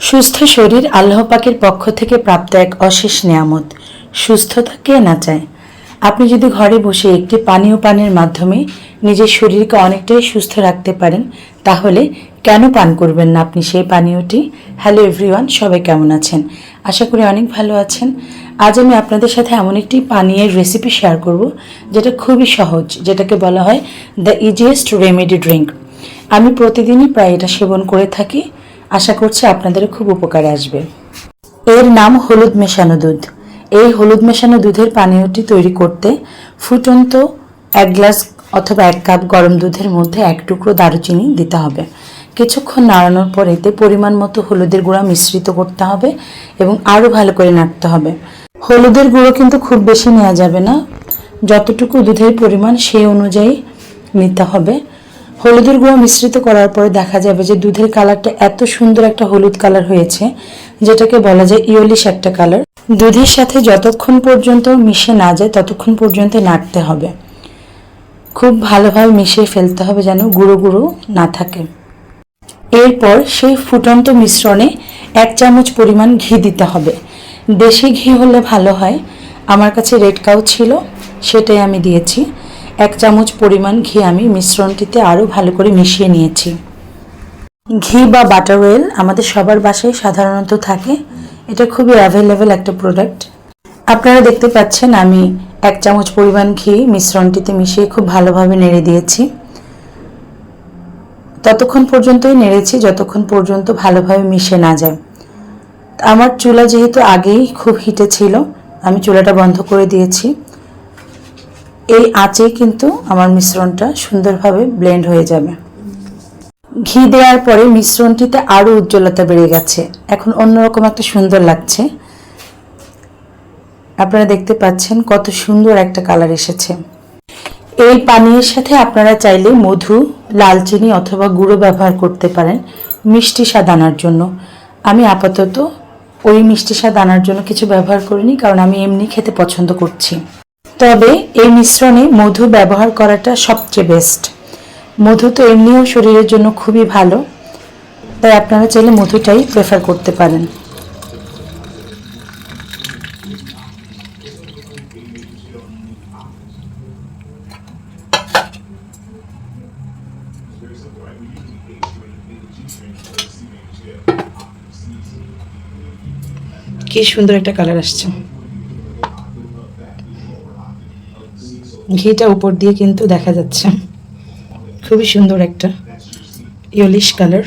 সুস্থ শরীর আল্লাহ পাকের পক্ষ থেকে প্রাপ্ত এক অশেষ নেয়ামত। সুস্থতা কে না চায়? আপনি যদি ঘরে বসে একটি পানীয় পানের মাধ্যমে নিজের শরীরকে অনেকটাই সুস্থ রাখতে পারেন, তাহলে কেন পান করবেন না আপনি সেই পানীয়টি? হ্যালো এভরিওয়ান, সবাই কেমন আছেন? আশা করি অনেক ভালো আছেন। আজ আমি আপনাদের সাথে এমন একটি পানীয়ের রেসিপি শেয়ার করব যেটা খুবই সহজ, যেটাকে বলা হয় দ্য ইজিয়েস্ট রেমেডি ড্রিঙ্ক। আমি প্রতিদিনই প্রায় এটা সেবন করে থাকি। আশা করছি আপনাদেরও খুব উপকারে আসবে। এর নাম হলুদ মেশানো দুধ। এই হলুদ মেশানো দুধের পানীয়টি তৈরি করতে ফুটন্ত 1 গ্লাস অথবা 1 কাপ গরম দুধের মধ্যে 1 টুকরো দারুচিনি দিতে হবে। কিছুক্ষণ নাড়ানোর পর এতে পরিমাণ মতো হলুদের গুঁড়া মিশ্রিত করতে হবে এবং আরও ভালো করে নাড়তে হবে। হলুদের গুঁড়ো কিন্তু খুব বেশি নেওয়া যাবে না, যতটুকু দুধের পরিমাণ সেই অনুযায়ী নিতে হবে। হলুদের গুঁড়ো মিশ্রিত করার পরে দেখা যাবে যে দুধের কালারটা এত সুন্দর একটা হলুদ কালার হয়েছে, যেটাকে বলা যায় ইয়েলিশ একটা কালার। দুধের সাথে যতক্ষণ পর্যন্ত মিশে না যায় ততক্ষণ পর্যন্ত নাড়তে হবে। খুব ভালোভাবে মিশিয়ে ফেলতে হবে যেন গুঁড়ো গুঁড়ো না থাকে। এরপর সেই ফুটন্ত মিশ্রণে 1 চামচ পরিমাণ ঘি দিতে হবে। দেশি ঘি হলে ভালো হয়, আমার কাছে রেড কাউ ছিল, সেটাই আমি দিয়েছি। 1 চামচ পরিমাণ ঘি আমি মিশ্রণটিতে আরও ভালো করে মিশিয়ে নিয়েছি। ঘি বা বাটার অয়েল আমাদের সবার বাসায় সাধারণত থাকে, এটা খুবই অ্যাভেলেবেল একটা প্রোডাক্ট। আপনারা দেখতে পাচ্ছেন আমি 1 চামচ পরিমাণ ঘি মিশ্রণটিতে মিশিয়ে খুব ভালোভাবে নেড়ে দিয়েছি। ততক্ষণ পর্যন্তই নেড়েছি যতক্ষণ পর্যন্ত ভালোভাবে মিশে না যায়। আমার চুলা যেহেতু আগেই খুব হিটে ছিল, আমি চুলাটা বন্ধ করে দিয়েছি। এই আঁচেই কিন্তু আমার মিশ্রণটা সুন্দরভাবে ব্লেন্ড হয়ে যাবে। ঘি দেওয়ার পরে মিশ্রণটিতে আরও উজ্জ্বলতা বেড়ে গেছে, এখন অন্যরকম একটা সুন্দর লাগছে। আপনারা দেখতে পাচ্ছেন কত সুন্দর একটা কালার এসেছে। এই পানীয়ের সাথে আপনারা চাইলে মধু, লালচিনি অথবা গুঁড়ো ব্যবহার করতে পারেন মিষ্টি স্বাদ আনার জন্য। আমি আপাতত ওই মিষ্টি স্বাদ আনার জন্য কিছু ব্যবহার করিনি, কারণ আমি এমনি খেতে পছন্দ করছি। তবে এই মিশ্রণে মধু ব্যবহার করাটা সবচেয়ে বেস্ট। মধু তো এমনিও শরীরের জন্য খুবই ভালো, তাই আপনারা চাইলে মধুটাই প্রেফার করতে পারেন। কি সুন্দর একটা কালার আসছে। ঘিটা উপর দিয়ে কিন্তু দেখা যাচ্ছে, খুবই সুন্দর একটা ইয়েলিশ কালার।